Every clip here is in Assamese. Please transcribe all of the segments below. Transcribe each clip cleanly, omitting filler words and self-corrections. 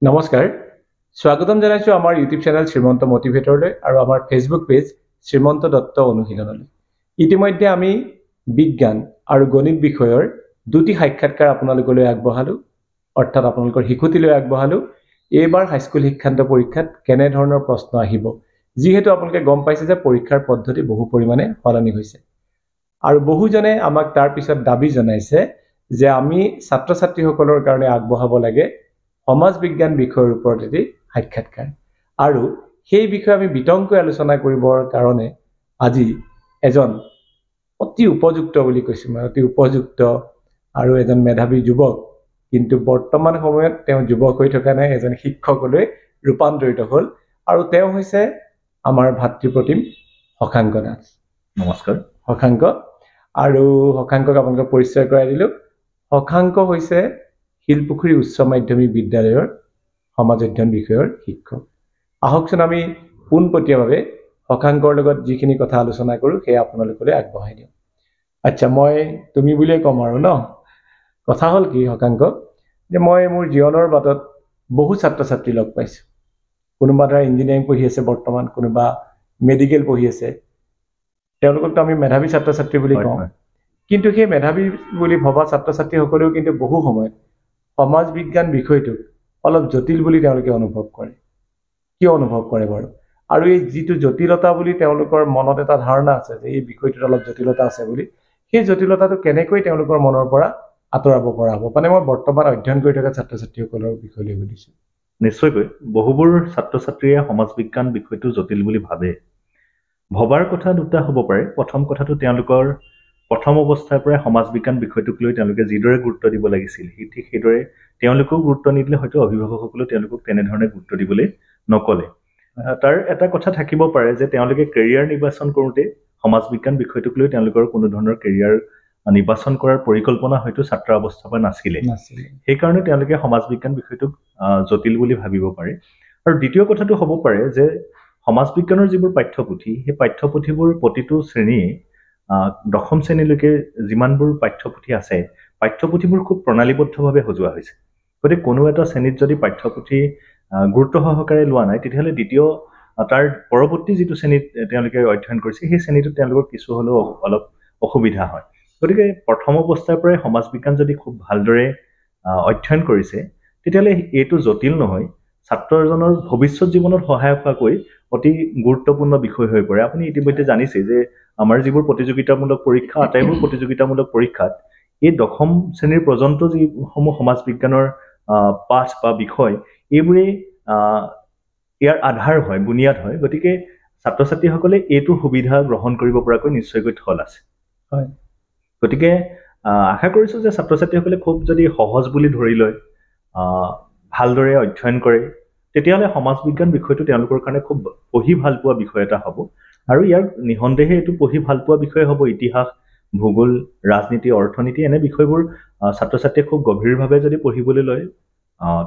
নমস্কাৰ স্বাগতম জনাইছো আমাৰ ইউটিউব চেনেল শ্ৰীমন্ত মোটিভেটৰলৈ আৰু আমাৰ ফেচবুক পেজ শ্ৰীমন্ত দত্ত অনুশীলনলৈ। ইতিমধ্যে আমি বিজ্ঞান আৰু গণিত বিষয়ৰ দুটি সাক্ষাৎকাৰ আপোনালোকলৈ আগবঢ়ালো, অৰ্থাৎ আপোনালোকৰ শিশুটিলৈ আগবঢ়ালো। এইবাৰ হাইস্কুল শিক্ষান্ত পৰীক্ষাত কেনে ধৰণৰ প্ৰশ্ন আহিব, যিহেতু আপোনালোকে গম পাইছে যে পৰীক্ষাৰ পদ্ধতি বহু পৰিমাণে সলনি হৈছে আৰু বহুজনে আমাক তাৰ পিছত দাবী জনাইছে যে আমি ছাত্ৰ ছাত্ৰীসকলৰ কাৰণে আগবঢ়াব লাগে সমাজ বিজ্ঞান বিষয়ৰ ওপৰত এটি সাক্ষাৎকাৰ। আৰু সেই বিষয়ে আমি বিতংকৈ আলোচনা কৰিবৰ কাৰণে আজি এজন অতি উপযুক্ত বুলি কৈছোঁ মই, অতি উপযুক্ত আৰু এজন মেধাৱী যুৱক, কিন্তু বৰ্তমান সময়ত তেওঁ যুৱক হৈ থকা নাই, এজন শিক্ষকলৈ ৰূপান্তৰিত হ'ল আৰু তেওঁ হৈছে আমাৰ ভাতৃপ্ৰতিম শশাংক দাস। নমস্কাৰ শশাংক। আৰু শশাংকক আপোনালোকক পৰিচয় কৰাই দিলোঁ। শশাংক হৈছে শিলপুখুৰী উচ্চ মাধ্যমিক বিদ্যালয়ৰ সমাজ অধ্যয়ন বিষয়ৰ শিক্ষক। আহকচোন আমি পোনপটীয়াভাৱে শশাংকৰ লগত যিখিনি কথা আলোচনা কৰোঁ সেয়া আপোনালোকলৈ আগবঢ়াই দিওঁ। আচ্ছা, মই তুমি বুলিয়ে ক'ম আৰু ন। কথা হ'ল কি শশাংক, যে মই মোৰ জীৱনৰ বাটত বহু ছাত্ৰ ছাত্ৰী লগ পাইছোঁ। কোনোবা ধৰা ইঞ্জিনিয়াৰিং পঢ়ি আছে বৰ্তমান, কোনোবা মেডিকেল পঢ়ি আছে। তেওঁলোককতো আমি মেধাৱী ছাত্ৰ ছাত্ৰী বুলি কওঁ, কিন্তু সেই মেধাৱী বুলি ভবা ছাত্ৰ ছাত্ৰীসকলেও কিন্তু বহু সময়ত সমাজ বিজ্ঞান বিষয়টোক অলপ জটিল বুলি তেওঁলোকে অনুভৱ কৰে। কিয় অনুভৱ কৰে বাৰু? আৰু এই যিটো জটিলতা বুলি তেওঁলোকৰ মনত এটা ধাৰণা আছে যে এই বিষয়টোত অলপ জটিলতা আছে বুলি, সেই জটিলতাটো কেনেকৈ তেওঁলোকৰ মনৰ পৰা আঁতৰাব পৰা হ'ব? মানে মই বৰ্তমান অধ্যয়ন কৰি থকা ছাত্ৰ ছাত্ৰীসকলৰ বিষয়লৈ সুধিছোঁ। নিশ্চয়কৈ বহুবোৰ ছাত্ৰ ছাত্ৰীয়ে সমাজ বিজ্ঞান বিষয়টো জটিল বুলি ভাবে। ভবাৰ কথা দুটা হ'ব পাৰে। প্ৰথম কথাটো তেওঁলোকৰ প্ৰথম অৱস্থাৰ পৰাই সমাজ বিজ্ঞান বিষয়টোক লৈ তেওঁলোকে যিদৰে গুৰুত্ব দিব লাগিছিল ঠিক সেইদৰে তেওঁলোকেও গুৰুত্ব নিদিলে হয়তো অভিভাৱকসকলেও তেওঁলোকক তেনেধৰণে গুৰুত্ব দিবলৈ নকলে। তাৰ এটা কথা থাকিব পাৰে যে তেওঁলোকে কেৰিয়াৰ নিৰ্বাচন কৰোঁতে সমাজ বিজ্ঞান বিষয়টোক লৈ তেওঁলোকৰ কোনো ধৰণৰ কেৰিয়াৰ নিৰ্বাচন কৰাৰ পৰিকল্পনা হয়তো ছাত্ৰ অৱস্থাৰ পৰা নাছিলে। সেইকাৰণে তেওঁলোকে সমাজ বিজ্ঞান বিষয়টোক জটিল বুলি ভাবিব পাৰে। আৰু দ্বিতীয় কথাটো হ'ব পাৰে যে সমাজ বিজ্ঞানৰ যিবোৰ পাঠ্যপুথি, সেই পাঠ্যপুথিবোৰ প্ৰতিটো শ্ৰেণীয়ে দশম শ্ৰেণীলৈকে যিমানবোৰ পাঠ্যপুথি আছে, পাঠ্যপুথিবোৰ খুব প্ৰণালীবদ্ধভাৱে সজোৱা হৈছে। গতিকে কোনো এটা শ্ৰেণীত যদি পাঠ্যপুথি গুৰুত্ব সহকাৰে লোৱা নাই, তেতিয়াহ'লে দ্বিতীয় তাৰ পৰৱৰ্তী যিটো শ্ৰেণীত তেওঁলোকে অধ্যয়ন কৰিছে সেই শ্ৰেণীটোত তেওঁলোকৰ কিছু হ'লেও অলপ অসুবিধা হয়। গতিকে প্ৰথম অৱস্থাৰ পৰাই সমাজ বিজ্ঞান যদি খুব ভালদৰে অধ্যয়ন কৰিছে, তেতিয়াহ'লে এইটো জটিল নহয়, ছাত্ৰ এজনৰ ভৱিষ্যত জীৱনত সহায়ক হোৱাকৈ অতি গুৰুত্বপূৰ্ণ বিষয় হৈ পৰে। আপুনি ইতিমধ্যে জানিছে যে আমাৰ যিবোৰ প্ৰতিযোগিতামূলক পৰীক্ষা, আটাইবোৰ প্ৰতিযোগিতামূলক পৰীক্ষাত এই দশম শ্ৰেণীৰ পৰ্যন্ত যিসমূহ সমাজ বিজ্ঞানৰ পাঠ বা বিষয়, এইবোৰেই ইয়াৰ আধাৰ হয়, বুনিয়াদ হয়। গতিকে ছাত্ৰ ছাত্ৰীসকলে এইটো সুবিধা গ্ৰহণ কৰিব পৰাকৈ নিশ্চয়কৈ থল আছে। হয়, গতিকে আশা কৰিছোঁ যে ছাত্ৰ ছাত্ৰীসকলে খুব যদি সহজ বুলি ধৰি লয়, ভালদৰে অধ্যয়ন কৰে, তেতিয়াহ'লে সমাজ বিজ্ঞান বিষয়টো তেওঁলোকৰ কাৰণে খুব পঢ়ি ভাল পোৱা বিষয় এটা হ'ব। আৰু ইয়াৰ নিঃসন্দেহে এইটো পঢ়ি ভাল পোৱা বিষয় হ'ব। ইতিহাস, ভূগোল, ৰাজনীতি, অৰ্থনীতি এনে বিষয়বোৰ ছাত্ৰ ছাত্ৰীয়ে খুব গভীৰভাৱে যদি পঢ়িবলৈ লয়,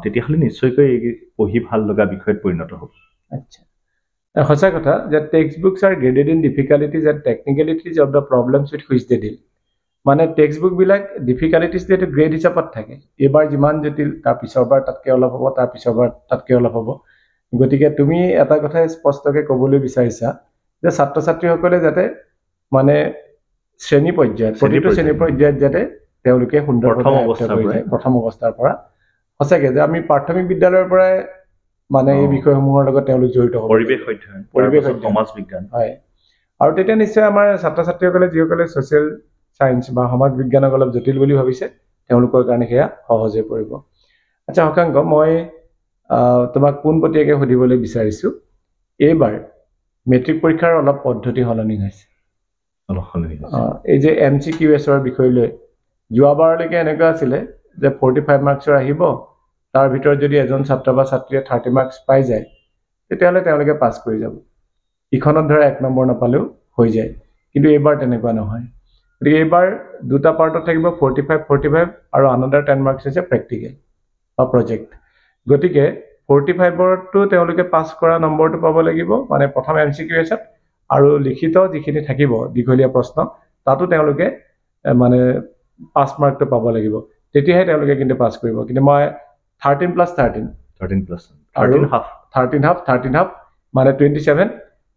তেতিয়াহ'লে নিশ্চয়কৈ পঢ়ি ভাল লগা বিষয়ত পৰিণত হ'ব। আচ্ছা, সঁচা কথা যে টেক্সট বুকছ আৰ graded in difficulties and technicalities of the problems with which they deal. মানে টেক্সট বুকবিলাক ডিফিকাল্টিজ যিহেতু গ্ৰেড হিচাপত থাকে, এইবাৰ যিমান জটিল তাৰ পিছৰবাৰ তাতকৈ অলপ হ'ব, তাৰ পিছৰবাৰ তাতকৈ অলপ হ'ব। গতিকে তুমি এটা কথাই স্পষ্টকৈ ক'বলৈ বিচাৰিছা যে ছাত্ৰ ছাত্ৰীসকলে যাতে মানে শ্ৰেণী পৰ্যায়ত, প্ৰতিটো শ্ৰেণী পৰ্যায়ত যাতে তেওঁলোকে সুন্দৰভাৱে প্ৰথম অৱস্থাৰ পৰা, সঁচাকৈ যে আমি প্ৰাথমিক বিদ্যালয়ৰ পৰাই মানে এই বিষয়সমূহৰ লগত তেওঁলোক জড়িত হ'ব, পৰিৱেশ অধ্যয়ন, সমাজ বিজ্ঞান। হয়, আৰু তেতিয়া নিশ্চয় আমাৰ ছাত্ৰ ছাত্ৰীসকলে যিসকলে ছ'চিয়েল ছায়েন্স বা সমাজ বিজ্ঞানক অলপ জটিল বুলি ভাবিছে, তেওঁলোকৰ কাৰণে সেয়া সহজ হৈ পৰিব। আচ্ছা শশাংক, মই তোমাক পোনপটীয়াকৈ সুধিবলৈ বিচাৰিছোঁ, এইবাৰ মেট্ৰিক পৰীক্ষাৰ অলপ পদ্ধতি সলনি হৈছে। এই যে MCQSৰ বিষয় লৈ যোৱাবাৰলৈকে এনেকুৱা আছিলে যে 45 মাৰ্কছৰ আহিব, তাৰ ভিতৰত যদি এজন ছাত্ৰ বা ছাত্ৰীয়ে 30 মাৰ্কছ পাই যায়, তেতিয়াহ'লে তেওঁলোকে পাছ কৰি যাব। ইখনত ধৰা 1 নম্বৰ নাপালেও হৈ যায়, কিন্তু এইবাৰ তেনেকুৱা নহয়। গতিকে এইবাৰ দুটা পাৰ্টত থাকিব, 45 আৰু আনাডাৰ 10 মাৰ্কছ হৈছে প্ৰেক্টিকেল বা প্ৰজেক্ট। গতিকে 45ৰতো তেওঁলোকে পাছ কৰা নম্বৰটো পাব লাগিব, মানে প্ৰথম MCQSত, আৰু লিখিত যিখিনি থাকিব দীঘলীয়া প্ৰশ্ন, তাতো তেওঁলোকে মানে 5 মাৰ্কটো পাব লাগিব, তেতিয়াহে তেওঁলোকে কিন্তু পাছ কৰিব। কিন্তু মই 13+13 13+1 আৰু 13 half 13 half মানে 27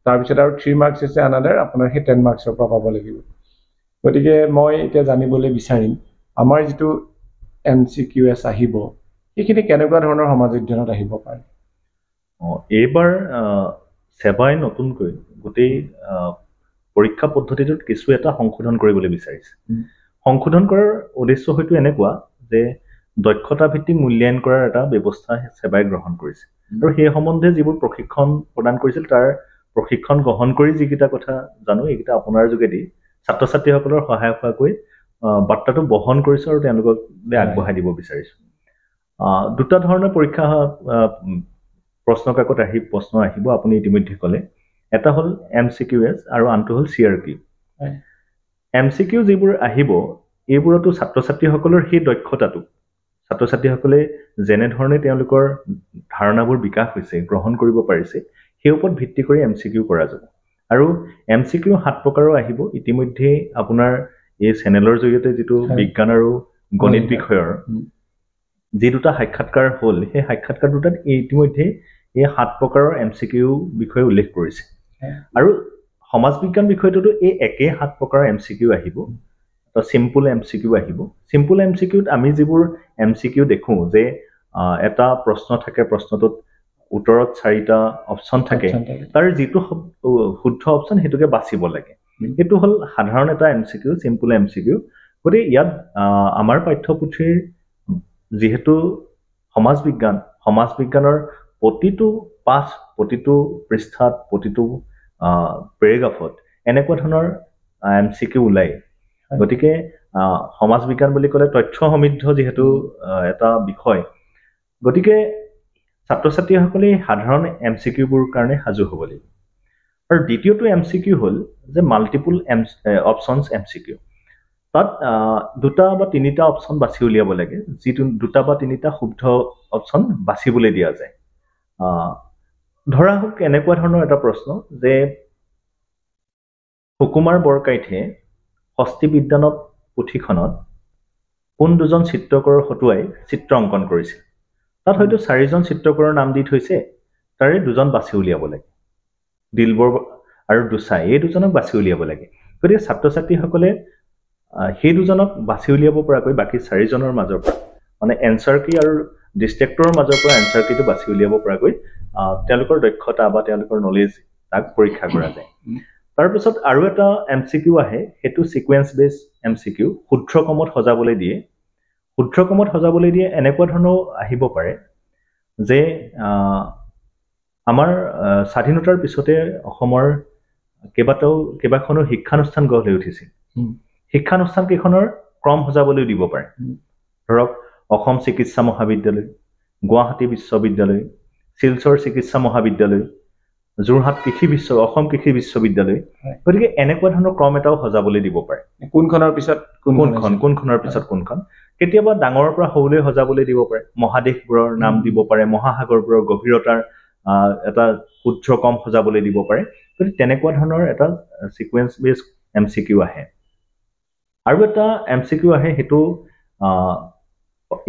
তাৰপিছত আৰু 3 মাৰ্কছ আছে আনাদাৰ আপোনাৰ সেই 10 মাৰ্কছৰ পৰা পাব লাগিব গতিকে মই এতিয়া জানিবলৈ বিচাৰিম আমাৰ যিটো MCQS আহিব সেইখিনি কেনেকুৱা ধৰণৰ সমাজ অধ্যয়নত আহিব পাৰে এইবাৰ সেৱাই নতুনকৈ গোটেই পৰীক্ষা পদ্ধতিটোত কিছু এটা সংশোধন কৰিবলৈ বিচাৰিছে সংশোধন কৰাৰ উদ্দেশ্য হয়তো এনেকুৱা যে দক্ষতা ভিত্তিক মূল্যায়ন কৰাৰ এটা ব্যৱস্থা সেৱাই গ্ৰহণ কৰিছে আৰু সেই সম্বন্ধে যিবোৰ প্ৰশিক্ষণ প্ৰদান কৰিছিল তাৰ প্ৰশিক্ষণ গ্ৰহণ কৰি যিকেইটা কথা জানো এইকেইটা আপোনাৰ যোগেদি ছাত্ৰ ছাত্ৰীসকলৰ সহায় হোৱাকৈ বাৰ্তাটো বহন কৰিছো আৰু তেওঁলোকক আগবঢ়াই দিব বিচাৰিছো দুটা ধৰণৰ পৰীক্ষা প্ৰশ্ন কাকত প্ৰশ্ন আহিব আপুনি ইতিমধ্যে ক'লে এটা হ'ল MCQS আৰু আনটো হ'ল CRQ MCQ যিবোৰ আহিব এইবোৰতো ছাত্ৰ ছাত্ৰীসকলৰ সেই দক্ষতাটো ছাত্ৰ ছাত্ৰীসকলে যেনে ধৰণে তেওঁলোকৰ ধাৰণাবোৰ বিকাশ হৈছে গ্ৰহণ কৰিব পাৰিছে সেই ওপৰত ভিত্তি কৰি MCQ কৰা যাব আৰু MCQ 7 প্ৰকাৰৰ আহিব ইতিমধ্যে আপোনাৰ এই চেনেলৰ জৰিয়তে যিটো বিজ্ঞান আৰু গণিত বিষয়ৰ যি দুটা সাক্ষাৎকাৰ হ'ল সেই সাক্ষাৎকাৰ দুটাত ইতিমধ্যে এই 7 প্ৰকাৰৰ MCQ বিষয়ে উল্লেখ কৰিছে আৰু সমাজ বিজ্ঞান বিষয়টোতো এই একে 7 প্ৰকাৰৰ MCQ আহিব তো সিম্পল MCQ আহিব সিম্পল MCQত আমি যিবোৰ MCQ দেখো যে এটা প্ৰশ্ন থাকে প্ৰশ্নটোত উত্তৰত 4টা অপচন থাকে তাৰ যিটো শুদ্ধ অপচন হেতুকে বাছিব লাগে এটো হল সাধাৰণ এটা MCQ সিম্পল MCQ গতি ইয়াত আমাৰ পাঠ্যপুথিৰ যেহেতু সমাজ বিজ্ঞানৰ প্ৰতিটো পাঠ প্ৰতিটো পৃষ্ঠাত প্ৰতিটো পেৰাগ্ৰাফত এনেকুৱা ধৰণৰ MCQ ওলাই গতিকে সমাজ বিজ্ঞান বুলি ক'লে তথ্য সমৃদ্ধ যেহেতু এটা বিষয় গতিকে ছাত্ৰ ছাত্ৰীসকলে সাধাৰণ MCQ বোৰ কাৰণে সাজু হ'ব লাগিব আৰু দ্বিতীয়টো MCQ হ'ল যে মাল্টিপল অপচনছ MCQ তাত দুটা বা তিনিটা অপচন বাছি উলিয়াব লাগে যিটো দুটা বা তিনিটা শুদ্ধ অপচন বাছিবলৈ দিয়া যায় ধৰা হোক এনেকুৱা ধৰণৰ এটা প্ৰশ্ন যে সুকুমাৰ বৰকাইতে ষষ্ঠী বিদ্যানত পুথিখনত কোন দুজন চিত্ৰকৰৰ হতুৱাই চিত্ৰ অংকন কৰিছিল তাত হয়তো 4জন চিত্ৰকৰৰ নাম দি থৈছে তাৰে দুজন বাছি উলিয়াব লাগে দিলবৰ আৰু দুসাই এই দুজনক বাছি উলিয়াব লাগে গতিকে ছাত্ৰ ছাত্ৰীসকলে সেই দুজনক বাছি উলিয়াব পৰাকৈ বাকি 4জনৰ মাজৰ পৰা মানে এনসাৰ কি আৰু ডিস্ট্ৰেক্টৰৰ মাজৰ পৰা এনসাৰ কিটো বাছি উলিয়াব পৰাকৈ তেওঁলোকৰ দক্ষতা বা তেওঁলোকৰ নলেজ তাক পৰীক্ষা কৰা যায় তাৰ পিছত আৰু এটা MCQ আহে হেতু সিকোয়েন্স বেস MCQ শুদ্ধ ক্ৰমত সজাবলৈ দিয়ে এনেকুৱা ধৰণৰ আহিব পাৰে যে আমাৰ স্বাধীনতাৰ পিছতে অসমৰ কেইবাখনো শিক্ষানুষ্ঠান গঢ় লৈ উঠিছিল শিক্ষানুষ্ঠান কেইখনৰ ক্ৰম সজাবলৈ দিব পাৰে ধৰক অসম চিকিৎসা মহাবিদ্যালয় গুৱাহাটী বিশ্ববিদ্যালয় শিলচৰ চিকিৎসা মহাবিদ্যালয় যোৰহাট অসম কৃষি বিশ্ববিদ্যালয় গতিকে এনেকুৱা ধৰণৰ ক্ৰম এটাও সজাবলৈ দিব পাৰে কোনখনৰ পিছত কোনখন কেতিয়াবা ডাঙৰৰ পৰা সৰুলৈ সজাবলৈ দিব পাৰে মহাদেশবোৰৰ নাম দিব পাৰে মহাসাগৰবোৰৰ গভীৰতাৰ এটা শুদ্ধ ক্ৰম সজাবলৈ দিব পাৰে গতিকে তেনেকুৱা ধৰণৰ এটা সিকোয়েন্স বেস MCQ আহে আৰু এটা MCQ আহে হেতু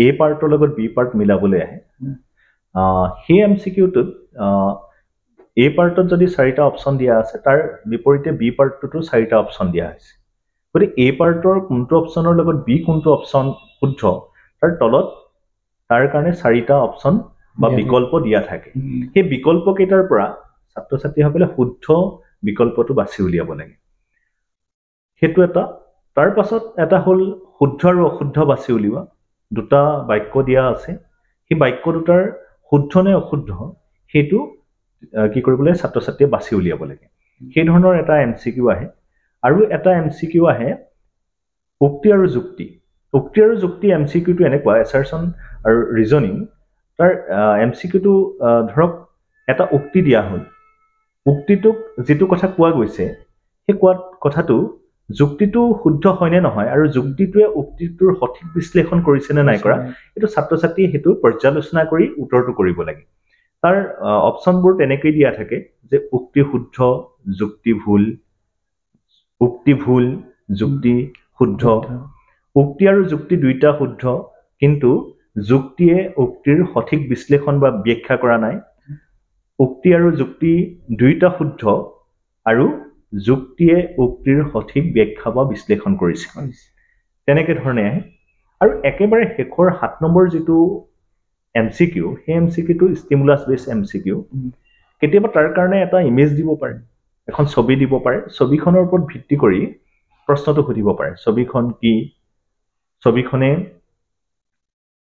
A পাৰ্টৰ লগত B পাৰ্ট মিলাবলৈ আহে সেই MCQটোত A পাৰ্টত যদি 4টা অপচন দিয়া আছে তাৰ বিপৰীতে B পাৰ্টটোতো 4টা অপচন দিয়া হৈছে গতিকে A পাৰ্টৰ কোনটো অপচনৰ লগত B কোনটো অপচন শুদ্ধ তাৰ তলত তাৰ কাৰণে 4টা অপচন বা বিকল্প দিয়া থাকে সেই বিকল্প কেইটাৰ পৰা ছাত্ৰ ছাত্ৰীসকলে শুদ্ধ বিকল্পটো বাছি উলিয়াব লাগে হেতু এটা তাৰ পাছত এটা হল শুদ্ধ আৰু অশুদ্ধ বাছি উলিওৱা দুটা বাক্য দিয়া আছে সেই বাক্য দুটাৰ শুদ্ধ নে অশুদ্ধ হেতু কি কৰিবলৈ ছাত্ৰ ছাত্ৰীয়ে বাছি উলিয়াব লাগে সেই ধৰণৰ এটা MCQ আহে আৰু এটা MCQ আহে উক্তি আৰু যুক্তি MCQ টো এনেকুৱা এছাৰচন আৰু ৰিজনিং তাৰ MCQ টো ধৰক এটা উক্তি দিয়া হ'ল উক্তিটোক যেটো কথা কোৱা গৈছে সেই কোৱা কথাটো যুক্তিটো শুদ্ধ হয় নে নহয় আৰু যুক্তিটোৱে উক্তিটোৰ সঠিক বিশ্লেষণ কৰিছে নে নাই কৰা এটো ছাত্ৰ ছাত্ৰীয়ে হেতু পৰ্যালোচনা কৰি উত্তৰটো কৰিব লাগে তাৰ অপচনবোৰ তেনেকৈ দিয়া থাকে যে উক্তি শুদ্ধ যুক্তি ভুল যুক্তি শুদ্ধ উক্তি আৰু যুক্তি দুইটা শুদ্ধ কিন্তু যুক্তিয়ে উক্তিৰ সঠিক বিশ্লেষণ বা ব্যাখ্যা কৰা নাই উক্তি আৰু যুক্তি দুইটা শুদ্ধ আৰু যুক্তিয়ে উক্তিৰ সঠিক ব্যাখ্যা বা বিশ্লেষণ কৰিছে তেনেকে ধৰণে আহে আৰু একেবাৰে শেষৰ 7 নম্বৰ যিটো এমসিকিউ সেই এমসিকিউটো ষ্টিমুলাছ বেছ এমসিকিউ কেতিয়াবা তাৰ কাৰণে এটা ইমেজ দিব পাৰে এখন ছবি দিব পাৰে ছবিখনৰ ওপৰত ভিত্তি কৰি প্ৰশ্নটো সুধিব পাৰে ছবিখন কি ছবিখনে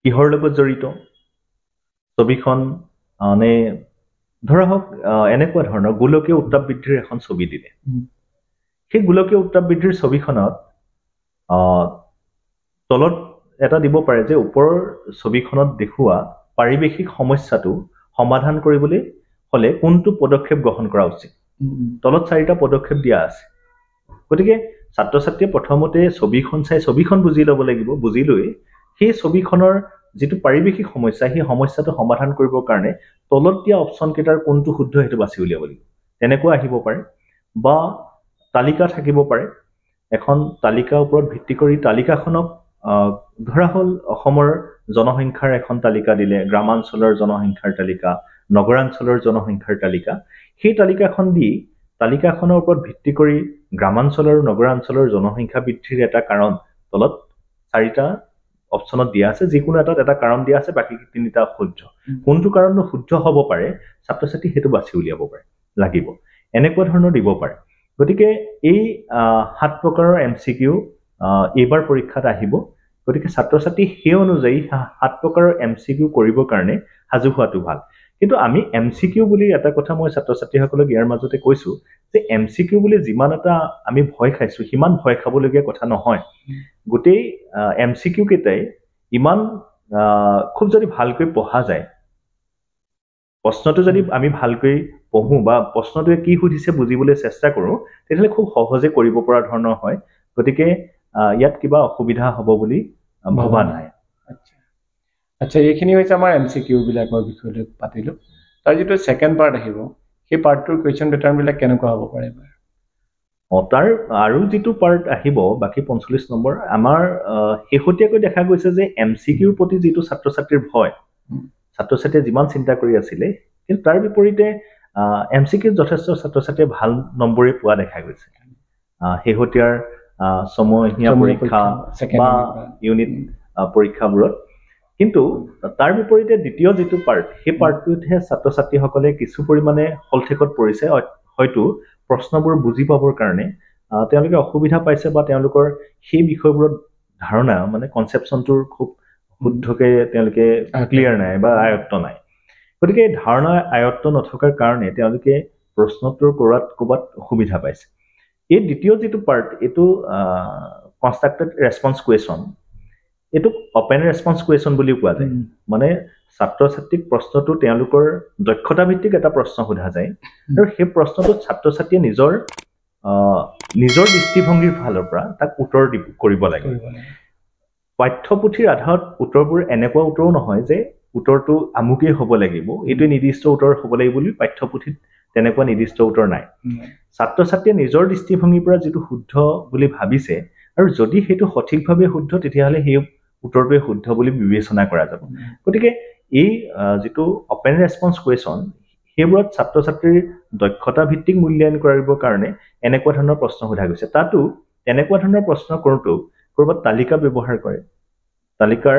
কিহৰ লগত জড়িত ছবিখন মানে ধৰা হওক এনেকুৱা ধৰণৰ গোলকীয় উত্তাপ বৃদ্ধিৰ এখন ছবি দিলে সেই গোলকীয় উত্তাপ বৃদ্ধিৰ ছবিখনত তলত এটা দিব পাৰে যে ওপৰৰ ছবিখনত দেখুৱা পাৰিবেশিক সমস্যাটো সমাধান কৰিবলৈ হলে কোনটো পদক্ষেপ গ্ৰহণ কৰা উচিত তলত 4টা পদক্ষেপ দিয়া আছে গতিকে ছাত্ৰ ছাত্ৰীয়ে প্ৰথমতে ছবিখন চাই ছবিখন বুজি ল'ব লাগিব বুজি লৈ সেই ছবিখনৰ যেটো পাৰিবেশিক সমস্যা সেই সমস্যাটো সমাধান কৰিবৰ কাৰণে তলত দিয়া অপচন কেটাৰ কোনটো শুদ্ধ হেতু বাছি উলিয়াব লাগিব তেনেকুৱা আহিব পাৰে বা তালিকা থাকিব পাৰে এখন তালিকাৰ ওপৰত ভিত্তি কৰি তালিকাখনক ধৰা হল অসমৰ জনসংখ্যাৰ এখন তালিকা দিলে গ্ৰামাঞ্চলৰ জনসংখ্যাৰ তালিকা নগৰাঞ্চলৰ জনসংখ্যাৰ তালিকা সেই তালিকাখন দি তালিকাখনৰ ওপৰত ভিত্তি কৰি গ্ৰামাঞ্চলৰ নগৰাঞ্চলৰ জনসংখ্যা বৃদ্ধিৰ এটা কাৰণ তলত 4টা অপচনত দিয়া আছে যিকোনো এটা কাৰণ দিয়া আছে বাকি 3টা শুদ্ধ কোনটো কাৰণনো শুদ্ধ হ'ব পাৰে ছাত্ৰ ছাত্ৰী হেতু বাছি উলিয়াব পাৰে লাগিব এনেকুৱা ধৰণৰ দিব পাৰে গতিকে এই 7 প্ৰকাৰৰ এমসিকিউ এইবাৰ পৰীক্ষাত আহিব গতিকে ছাত্ৰ ছাত্ৰী সেই অনুযায়ী 7 প্ৰকাৰৰ এমসিকিউ কৰিবৰ কাৰণে সাজু হোৱাটো ভাল কিন্তু আমি এমসিকিউ বুলি এটা কথা মই ছাত্ৰ ছাত্ৰীসকলক ইয়াৰ মাজতে কৈছো যে এমসিকিউ বুলি যিমান এটা আমি ভয় খাইছো হিমান ভয় খাবলগীয়া কথা নহয় গোটেই এমসিকিউ কেইটাই ইমান খুব যদি ভালকৈ পঢ়া যায় প্ৰশ্নটো যদি আমি ভালকৈ পঢ়ো বা প্ৰশ্নটোৱে কি সুধিছে বুজিবলৈ চেষ্টা কৰো তেতিয়ালে খুব সহজে কৰিব পৰা ধৰণৰ হয় গতিকে ইয়াত কিবা অসুবিধা হ'ব বুলি ভবা নাই আচ্ছা এইখিনি হৈছে আমাৰ এমসিকিউ বিলাকৰ বিষয়লৈ পাতিলো তাৰ যেটো সেকেন্ড পাৰ্ট আহিব সেই পাৰ্টটোৰ কোৱেশ্চন প্যাটাৰ্ন বিলাক কেনেকুৱা হ'ব পাৰে তাৰ আৰু যেটো পাৰ্ট আহিব বাকি 45 নম্বৰ আমাৰ শেহতীয়াকৈ দেখা গৈছে যে এমসিকিউৰ প্ৰতি যেটো ছাত্ৰ ছাত্ৰীৰ ভয় ছাত্ৰ ছাত্ৰীয়ে যিমান চিন্তা কৰি আছিল কিন্তু তাৰ বিপৰীতে এমসিকিউ যথেষ্ট ছাত্ৰ ছাত্ৰীয়ে ভাল নম্বৰে পোৱা দেখা গৈছে শেহতীয়াৰ সমহীয়া পৰীক্ষা বা ইউনিট পৰীক্ষাবোৰত কিন্তু তাৰ বিপৰীতে দ্বিতীয় যেটো পাৰ্ট সেই পাৰ্টটোহে ছাত্ৰ ছাত্ৰীসকলে কিছু পৰিমাণে হলঠেকত পৰিছে হয়তো প্ৰশ্নবোৰ বুজি পাবৰ কাৰণে তেওঁলোকে অসুবিধা পাইছে বা তেওঁলোকৰ সেই বিষয়বোৰত ধাৰণা মানে কনসেপচনটোৰ খুব শুদ্ধকে তেওঁলোকে ক্লিয়াৰ নাই বা আয়ত্ত নাই গতিকে ধাৰণা আয়ত্ত নথকাৰ কাৰণে তেওঁলোকে প্ৰশ্নটোৰ কৰাত অসুবিধা পাইছে এই দ্বিতীয় যেটো পাৰ্ট এটো কনস্ট্ৰাক্টেড ৰেসপন্স কোৱেশ্চন এটো ওপেন ৰেসপন্স কোৱেশ্চন বুলি কোৱা যায় মানে ছাত্ৰ ছাত্ৰীক প্ৰশ্নটো তেওঁলোকৰ দক্ষতা ভিত্তিক এটা প্ৰশ্ন সোধা যায় আৰু সেই প্ৰশ্নটো ছাত্ৰ ছাত্ৰীয়ে নিজৰ দৃষ্টিভংগীৰ ফালৰ পৰা তাক উত্তৰ কৰিব লাগে পাঠ্যপুথিৰ আধাৰত উত্তৰবোৰ এনেকুৱা উত্তৰ নহয় যে উত্তৰটো আমুকেই হ'ব লাগিব এটো নিৰ্দিষ্ট উত্তৰ হ'ব লাগিব বুলি পাঠ্যপুথিত তেনেকুৱা নিৰ্দিষ্ট উত্তৰ নাই ছাত্ৰ ছাত্ৰীয়ে নিজৰ দৃষ্টিভংগীৰ পৰা যেটো শুদ্ধ বুলি ভাবিছে আৰু যদি হেতু সঠিকভাৱে শুদ্ধ তেতিয়াহলে সেই উত্তৰটোৱে শুদ্ধ বুলি বিবেচনা কৰা যাব গতিকে এই যেটো ওপেন ৰেসপন্স কোৱেশ্চন হেবোৰত ছাত্ৰ ছাত্ৰীৰ দক্ষতা ভিত্তিক মূল্যায়ন কৰিবৰ কাৰণে এনেকুৱা ধৰণৰ প্ৰশ্ন সোধা গৈছে তাতো এনেকুৱা ধৰণৰ প্ৰশ্ন কৰোঁতো কৰবাত তালিকা ব্যৱহাৰ কৰে তালিকাৰ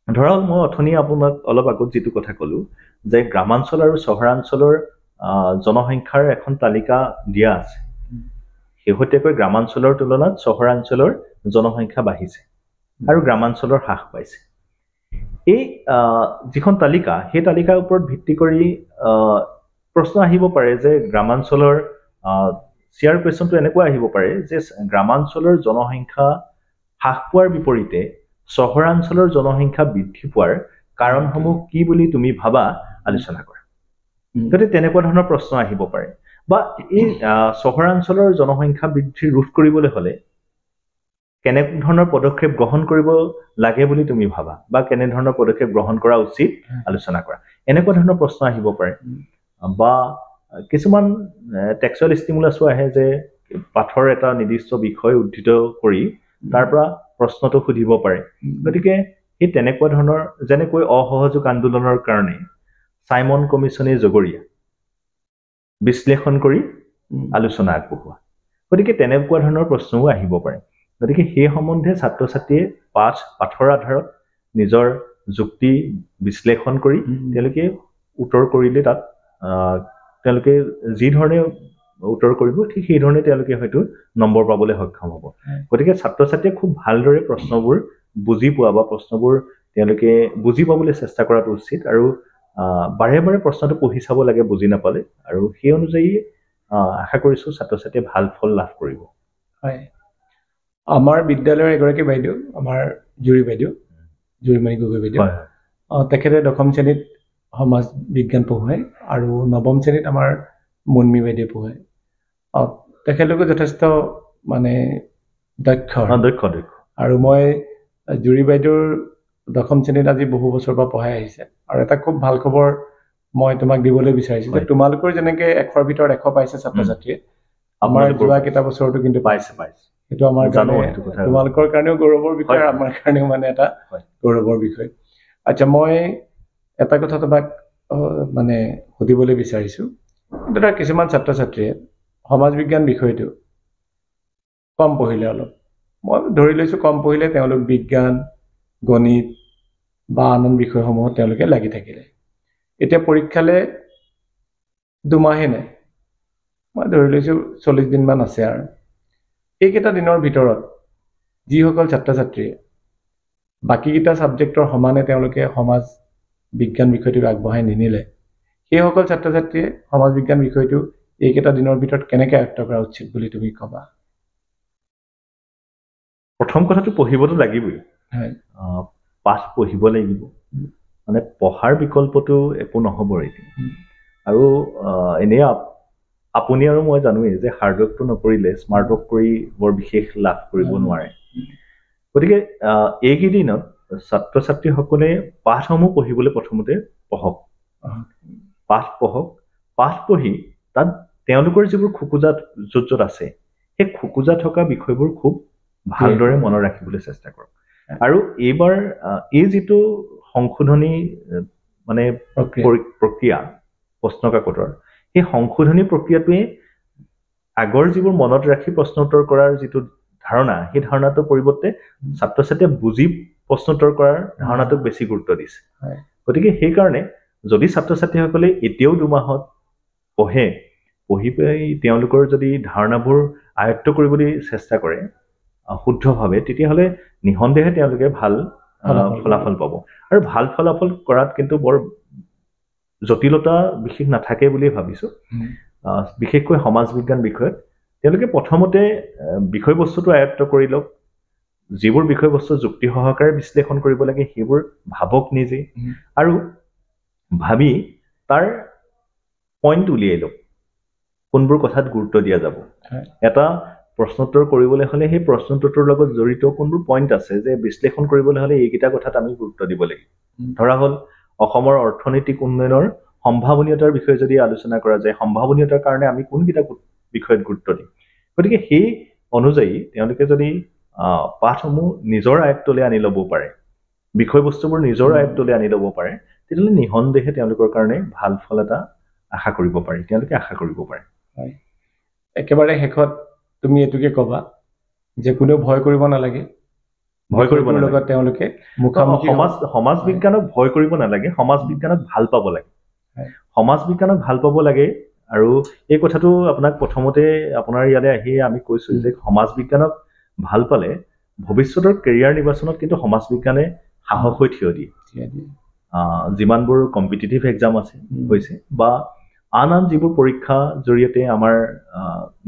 ধৰক মই অথনি আপোনাক অলপ আগত যেটো কথা কলো যে গ্ৰামাঞ্চল আৰু চহৰাঞ্চলৰ জনসংখ্যাৰ এখন তালিকা দিয়া আছে শেহতীয়াকৈ গ্ৰামাঞ্চলৰ তুলনাত চহৰাঞ্চলৰ জনসংখ্যা বাঢ়িছে আৰু গ্ৰামাঞ্চলৰ হ্ৰাস পাইছে এই যিখন তালিকা সেই তালিকাৰ ওপৰত ভিত্তি কৰি প্ৰশ্ন আহিব পাৰে যে গ্ৰামাঞ্চলৰ শেয়াৰ কোৱেশ্চনটো এনেকুৱা আহিব পাৰে যে গ্ৰামাঞ্চলৰ জনসংখ্যা হ্ৰাস পোৱাৰ বিপৰীতে চহৰাঞ্চলৰ জনসংখ্যা বৃদ্ধি পোৱাৰ কাৰণসমূহ কি বুলি তুমি ভাবা আলোচনা কৰা গতিকে তেনেকুৱা ধৰণৰ প্ৰশ্ন আহিব পাৰে বা এই চহৰাঞ্চলৰ জনসংখ্যা বৃদ্ধি ৰোধ কৰিবলৈ হলে কেনে ধৰণৰ পদক্ষেপ গ্ৰহণ কৰিব লাগে বুলি তুমি ভাবা বা কেনে ধৰণৰ পদক্ষেপ গ্ৰহণ কৰা উচিত আলোচনা কৰা এনেকুৱা ধৰণৰ প্ৰশ্ন আহিব পাৰে বা কিছুমান টেক্সুৱেল ষ্টিমুলাছও আহে যে পাঠৰ এটা নিৰ্দিষ্ট বিষয় উদ্ধৃত কৰি তাৰ পৰা প্ৰশ্নটো সুধিব পাৰে গতিকে সেই তেনেকুৱা ধৰণৰ যেনেকৈ অসহযোগ আন্দোলনৰ কাৰণে চাইমন কমিছনে জগৰীয়া বিশ্লেষণ কৰি আলোচনা আগবঢ়োৱা গতিকে তেনেকুৱা ধৰণৰ প্ৰশ্নও আহিব পাৰে গতিকে সেই সম্বন্ধে ছাত্ৰ ছাত্ৰীয়ে পাঠৰ আধাৰত নিজৰ যুক্তি বিশ্লেষণ কৰি তেওঁলোকে উত্তৰ কৰিলে তাত তেওঁলোকে যি ধৰণে উত্তৰ কৰিব ঠিক সেই ধৰণে তেওঁলোকে হয়তো নম্বৰ পাবলৈ সক্ষম হ'ব গতিকে ছাত্ৰ ছাত্ৰীয়ে খুব ভালদৰে প্ৰশ্নবোৰ বুজি পোৱা বা প্ৰশ্নবোৰ তেওঁলোকে বুজি পাবলৈ চেষ্টা কৰাটো উচিত আৰু বাৰে বাৰে প্ৰশ্নটো পঢ়ি চাব লাগে বুজি নাপালে আৰু সেই অনুযায়ী আশা কৰিছোঁ ছাত্ৰ ছাত্ৰীয়ে ভাল ফল লাভ কৰিব হয় আমাৰ বিদ্যালয়ৰ এগৰাকী বাইদেউ আমাৰ জুৰিমণি গগৈ বাইদেউ তেখেতে 10ম শ্ৰেণীত সমাজ বিজ্ঞান পঢ়ুৱায় আৰু 9ম শ্ৰেণীত আমাৰ মুন্মি বাইদেউ পঢ়ুৱায় তেখেতলোকে যথেষ্ট মানে দক্ষ আৰু মই জুৰি বাইদেউৰ 10ম শ্ৰেণীত আজি বহু বছৰৰ পৰা পঢ়াই আহিছে আৰু এটা খুব ভাল খবৰ মই তোমাক দিবলৈ বিচাৰিছোঁ যে তোমালোকৰ যেনেকে 100ৰ ভিতৰত 100 পাইছে ছাত্ৰ ছাত্ৰীয়ে আমাৰ যোৱা কেইটা বছৰতো কিন্তু পাইছে সেইটো আমাৰ কাৰণে তোমালোকৰ কাৰণেও গৌৰৱৰ বিষয় আৰু আমাৰ কাৰণেও মানে এটা গৌৰৱৰ বিষয় আচ্ছা মই এটা কথা তোমাক মানে সুধিবলৈ বিচাৰিছোঁ ধৰা কিছুমান ছাত্ৰ ছাত্ৰীয়ে সমাজ বিজ্ঞান বিষয়টো কম পঢ়িলে অলপ মই ধৰি লৈছোঁ কম পঢ়িলে তেওঁলোক বিজ্ঞান গণিত বা আন বিষয়সমূহত তেওঁলোকে লাগি থাকিলে এতিয়া পৰীক্ষালৈ 2 মাহে নাই মই ধৰি লৈছোঁ 40 দিনমান আছে আৰু এইকেইটা দিনৰ ভিতৰত যিসকল ছাত্ৰ ছাত্ৰীয়ে বাকীকেইটা ছাবজেক্টৰ সমানে তেওঁলোকে সমাজ বিজ্ঞান বিষয়টোক আগবঢ়াই নিনিলে সেইসকল ছাত্ৰ ছাত্ৰীয়ে সমাজ বিজ্ঞান বিষয়টো এইকেইটা দিনৰ ভিতৰত কেনেকৈ আয়ত্ব কৰা উচিত বুলি তুমি ক'বা প্ৰথম কথাটো পঢ়িবতো লাগিবই হয় পাঠ পঢ়িব লাগিব মানে পঢ়াৰ বিকল্পটো একো নহ'ব এতিয়া আৰু এনেই আপুনি আৰু মই জানোৱেই যে হাৰ্ডৱৰ্কটো নকৰিলে স্মাৰ্ট ৱৰ্ক কৰি বৰ বিশেষ লাভ কৰিব নোৱাৰে গতিকে এইকেইদিনত ছাত্ৰ ছাত্ৰীসকলে পাঠসমূহ পঢ়িবলৈ প্ৰথমতে পঢ়ক পাঠ পঢ়ি তাত তেওঁলোকৰ যিবোৰ খোকোজা য'ত আছে সেই খোকোজা থকা বিষয়বোৰ খুব ভালদৰে মনত ৰাখিবলৈ চেষ্টা কৰক আৰু এইবাৰ এই যিটো সংশোধনী মানে প্ৰক্ৰিয়া প্ৰশ্ন কাকতৰ সেই সংশোধনী প্ৰক্ৰিয়াটোৱে আগৰ যিবোৰ মনত ৰাখি প্ৰশ্ন উত্তৰ কৰাৰ যিটো ধাৰণা সেই ধাৰণাটোৰ পৰিৱৰ্তে ছাত্ৰ ছাত্ৰীয়ে বুজি প্ৰশ্ন উত্তৰ কৰাৰ ধাৰণাটোক বেছি গুৰুত্ব দিছে গতিকে সেইকাৰণে যদি ছাত্ৰ ছাত্ৰীসকলে এতিয়াও 2 মাহত পঢ়ি পাই তেওঁলোকৰ যদি ধাৰণাবোৰ আয়ত্ত কৰিবলৈ চেষ্টা কৰে শুদ্ধভাৱে তেতিয়াহ'লে নিঃসন্দেহে তেওঁলোকে ভাল ফলাফল পাব আৰু ভাল ফলাফল কৰাত কিন্তু বৰ জটিলতা বিশেষ নাথাকে বুলি ভাবিছোঁ বিশেষকৈ সমাজ বিজ্ঞান বিষয়ত তেওঁলোকে প্ৰথমতে বিষয়বস্তুটো আয়ত্ত কৰি লওক যিবোৰ বিষয়বস্তু যুক্তি সহকাৰে বিশ্লেষণ কৰিব লাগে সেইবোৰ ভাবক নিজে আৰু ভাবি তাৰ পইণ্ট উলিয়াই লওক কোনবোৰ কথাত গুৰুত্ব দিয়া যাব এটা প্ৰশ্নোত্তৰ কৰিবলৈ হ'লে সেই প্ৰশ্নোত্তৰৰ লগত জড়িত কোনবোৰ পইণ্ট আছে যে বিশ্লেষণ কৰিবলৈ হ'লে এইকেইটা কথাত আমি গুৰুত্ব দিব লাগিব ধৰা হ'ল অসমৰ অৰ্থনৈতিক উন্নয়নৰ সম্ভাৱনীয়তাৰ বিষয়ে যদি আলোচনা কৰা যায় সম্ভাৱনীয়তাৰ কাৰণে আমি কোনকেইটা বিষয়ত গুৰুত্ব দিম গতিকে সেই অনুযায়ী তেওঁলোকে যদি পাঠসমূহ নিজৰ আয়ত্তলৈ আনি ল'ব পাৰে বিষয়বস্তুবোৰ নিজৰ আয়ত্তলৈ আনি ল'ব পাৰে তেতিয়াহ'লে নিঃসন্দেহে তেওঁলোকৰ কাৰণে ভাল ফল এটা আশা কৰিব পাৰে তেওঁলোকে আশা কৰিব পাৰে একেবাৰে শেষত তুমি এটুকে ক'বা যে কোনেও ভয় কৰিব নালাগে লগত তেওঁলোকে মুখামুখি সমাজ বিজ্ঞানক ভয় কৰিব নালাগে সমাজ বিজ্ঞানক ভাল পাব লাগে সমাজ বিজ্ঞানক ভাল পাব লাগে আৰু এই কথাটো আপোনাক প্ৰথমতে আপোনাৰ ইয়ালৈ আহি আমি কৈছোঁ যে সমাজ বিজ্ঞানক ভাল পালে ভৱিষ্যতৰ কেৰিয়াৰ নিৰ্বাচনত কিন্তু সমাজ বিজ্ঞানে সাহস হৈ থিয় দিয়ে যিমানবোৰ কম্পিটিটিভ এক্সাম হৈছে বা আন যিবোৰ পৰীক্ষা জৰিয়তে আমাৰ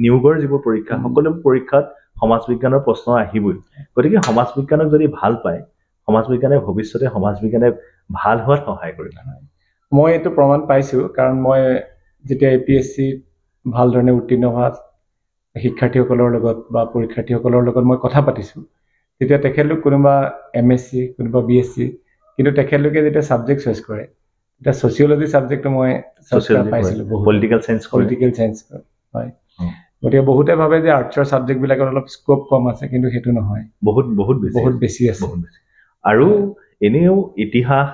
নিয়োগৰ যিবোৰ পৰীক্ষা সকলোবোৰ পৰীক্ষাত সমাজ বিজ্ঞানৰ প্ৰশ্ন আহিবই গতিকে সমাজ বিজ্ঞানক যদি ভাল পায় সমাজ বিজ্ঞানে ভৱিষ্যতে সমাজ বিজ্ঞানে ভাল হোৱাত সহায় কৰিব মই এইটো প্ৰমাণ পাইছোঁ কাৰণ মই যেতিয়া APSC ভাল ধৰণে উত্তীৰ্ণ হোৱা শিক্ষাৰ্থীসকলৰ লগত বা পৰীক্ষাৰ্থীসকলৰ লগত মই কথা পাতিছোঁ তেতিয়া তেখেতলোক কোনোবা MSc কোনোবা BSc কিন্তু তেখেতলোকে যেতিয়া ছাবজেক্ট চইচ কৰে এটা ছচিয়লজি ছাবজেক্টটো মই পাইছিলোঁ পলিটিকেল চায়েন্স হয় গতিকে বহুতে ভাবে যে আৰ্টছৰ ছাবজেক্টবিলাকত অলপ স্কোপ কম আছে কিন্তু সেইটো নহয় বহুত বেছি আছে আৰু এনেও ইতিহাস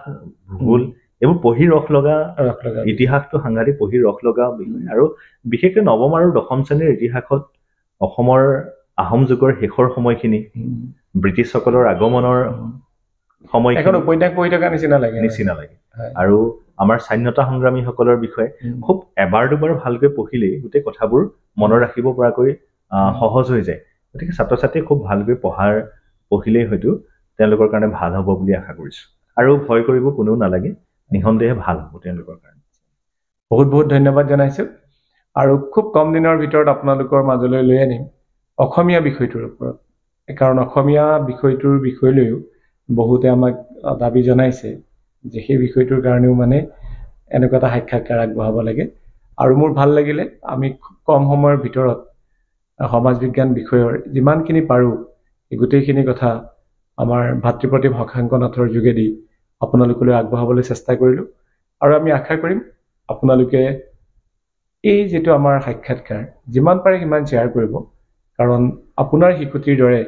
ভূগোল এইবোৰ পঢ়ি ৰস লগা ৰস লগা ইতিহাসটো সাংঘাতিক পঢ়ি ৰস লগা বিষয় আৰু বিশেষকৈ নৱম আৰু দশম শ্ৰেণীৰ ইতিহাসত অসমৰ আহোম যুগৰ শেষৰ সময়খিনি ব্ৰিটিছসকলৰ আগমনৰ এখন সময়খিনি উপন্যাস পঢ়ি থকা নিচিনা লাগে হয়। আৰু আমাৰ স্বাধীনতা সংগ্ৰামীসকলৰ বিষয়ে খুব এবাৰ দুবাৰ ভালকৈ পঢ়িলেই গোটেই কথাবোৰ মনত ৰাখিব পৰাকৈ সহজ হৈ যায় গতিকে ছাত্ৰ ছাত্ৰীয়ে খুব ভালকৈ পঢ়িলেই হয়তো তেওঁলোকৰ কাৰণে ভাল হ'ব বুলি আশা কৰিছো আৰু ভয় কৰিব কোনেও নালাগে নিঃসন্দেহে ভাল হ'ব তেওঁলোকৰ কাৰণে বহুত বহুত ধন্যবাদ জনাইছো আৰু খুব কম দিনৰ ভিতৰত আপোনালোকৰ মাজলৈ লৈ আনিম অসমীয়া বিষয়টোৰ ওপৰত কাৰণ অসমীয়া বিষয়টোৰ বিষয়লৈও বহুতে আমাক দাবী জনাইছে যে সেই বিষয়টোৰ কাৰণেও মানে এনেকুৱা এটা সাক্ষাৎকাৰ আগবঢ়াব লাগে আৰু মোৰ ভাল লাগিলে আমি খুব কম সময়ৰ ভিতৰত সমাজ বিজ্ঞান বিষয়ৰ যিমানখিনি পাৰোঁ এই গোটেইখিনি কথা আমাৰ ভাতৃপ্ৰতিম শশাংক নাথৰ যোগেদি আপোনালোকলৈ আগবঢ়াবলৈ চেষ্টা কৰিলোঁ আৰু আমি আশা কৰিম আপোনালোকে এই যিটো আমাৰ সাক্ষাৎকাৰ যিমান পাৰে সিমান শ্বেয়াৰ কৰিব কাৰণ আপোনাৰ শিশুটিৰ দৰে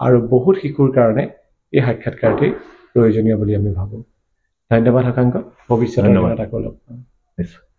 আৰু বহুত শিশুৰ কাৰণে এই সাক্ষাৎকাৰটি প্ৰয়োজনীয় বুলি আমি ভাবোঁ ধন্যবাদ শশাংক ভৱিষ্যতৰ দিনত আকৌ লগ পাম নিশ্চয়